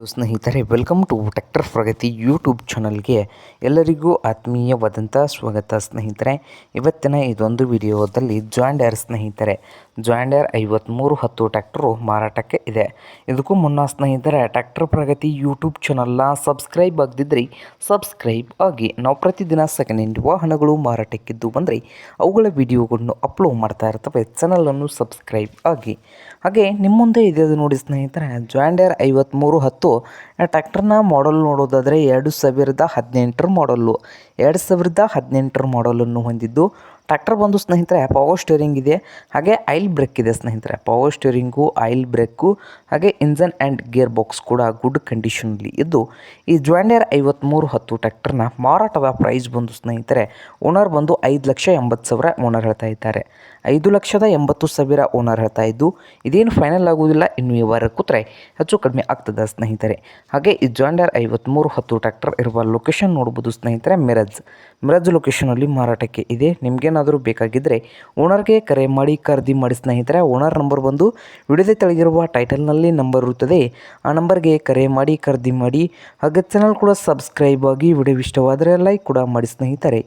ಸ್ನೇಹಿತರೆ, welcome to tractor Pragati YouTube ಚಾನಲ್ಗೆ ಎಲ್ಲರಿಗೂ ಆತ್ಮೀಯವಾದಂಥ ಸ್ವಾಗತ. ಸ್ನೇಹಿತರೆ, ಇವತ್ತಿನ ಇದೊಂದು ವಿಡಿಯೋದಲ್ಲಿ ಸ್ನೇಹಿತರೆ ಜಾಂಡರ್ 5310 ಟ್ರ್ಯಾಕ್ಟರು ಮಾರಾಟಕ್ಕೆ ಇದೆ. ಇದಕ್ಕೂ ಮುನ್ನ ಸ್ನೇಹಿತರೆ, ಟ್ರ್ಯಾಕ್ಟರ್ ಪ್ರಗತಿ ಯೂಟ್ಯೂಬ್ ಚಾನಲ್ನ ಸಬ್ಸ್ಕ್ರೈಬ್ ಆಗದಿದ್ದರೆ ಸಬ್ಸ್ಕ್ರೈಬ್ ಆಗಿ. ನಾವು ಪ್ರತಿದಿನ ಸೆಕೆಂಡ್ ಹ್ಯಾಂಡ್ ವಾಹನಗಳು ಮಾರಾಟಕ್ಕಿದ್ದು ಬಂದರೆ ಅವುಗಳ ವಿಡಿಯೋಗಳನ್ನು ಅಪ್ಲೋಡ್ ಮಾಡ್ತಾ ಇರ್ತವೆ. ಚಾನಲನ್ನು ಸಬ್ಸ್ಕ್ರೈಬ್ ಆಗಿ. ಹಾಗೆ ನಿಮ್ಮ ಮುಂದೆ ಇದೆ ನೋಡಿ ಸ್ನೇಹಿತರೆ, ಜಾಂಡರ್ 5310 ಟ್ರ್ಯಾಕ್ಟರ್ನ ಮಾಡಲ್ ನೋಡೋದಾದರೆ 2018 ಮಾಡಲ್ಲು. 2018 ಮಾಡಲನ್ನು ಹೊಂದಿದ್ದು ಟ್ರ್ಯಾಕ್ಟರ್ ಬಂದು ಸ್ನೇಹಿತರೆ ಪವರ್ ಸ್ಟೇರಿಂಗ್ ಇದೆ, ಹಾಗೆ ಆಯಿಲ್ ಬ್ರೇಕ್ ಇದೆ ಸ್ನೇಹಿತರೆ. ಪವರ್ ಸ್ಟೇರಿಂಗು, ಆಯಿಲ್ ಬ್ರೇಕು, ಹಾಗೆ ಇಂಜನ್ ಆ್ಯಂಡ್ ಗೇರ್ ಬಾಕ್ಸ್ ಕೂಡ ಗುಡ್ ಕಂಡೀಷನಲ್ಲಿ ಇದ್ದು, ಈ ಜಾಂಡರ್ 5310 ಟ್ರ್ಯಾಕ್ಟರ್ನ ಮಾರಾಟದ ಪ್ರೈಸ್ ಬಂದು ಸ್ನೇಹಿತರೆ, ಓನರ್ ಬಂದು 5,80,000 ಓನರ್ ಹೇಳ್ತಾ ಇದ್ದಾರೆ. 5,80,000 ಓನರ್ ಹೇಳ್ತಾ ಇದ್ದು, ಇದೇನು ಫೈನಲ್ ಆಗುವುದಿಲ್ಲ, ಇನ್ನು ಈ ವಾರ ಕೂತ್ರೆ ಹೆಚ್ಚು ಕಡಿಮೆ ಆಗ್ತದೆ ಸ್ನೇಹಿತರೆ. ಹಾಗೆ ಈ ಜಾಂಡರ್ 5310 ಟ್ರ್ಯಾಕ್ಟರ್ ಇರುವ ಲೊಕೇಶನ್ ನೋಡ್ಬೋದು ಸ್ನೇಹಿತರೆ, ಮಿರಜ್ ಲೊಕೇಶನಲ್ಲಿ ಮಾರಾಟಕ್ಕೆ ಇದೆ. ನಿಮಗೇನಾದರೂ ಬೇಕಾಗಿದ್ದರೆ ಓನರ್ಗೆ ಕರೆ ಮಾಡಿ ಖರೀದಿ ಮಾಡಿ ಸ್ನೇಹಿತರೆ. ಓನರ್ ನಂಬರ್ ಬಂದು ವಿಡಿಯೋದ ತೆಳಗಿರುವ ಟೈಟಲ್ನಲ್ಲಿ ನಂಬರ್ ಇರುತ್ತದೆ, ಆ ನಂಬರ್ಗೆ ಕರೆ ಮಾಡಿ ಖರೀದಿ ಮಾಡಿ. ಹಾಗೆ ಚಾನಲ್ ಕೂಡ ಸಬ್ಸ್ಕ್ರೈಬ್ ಆಗಿ. ವಿಡಿಯೋ ಇಷ್ಟವಾದರೆ ಲೈಕ್ ಕೂಡ ಮಾಡಿ ಸ್ನೇಹಿತರೆ.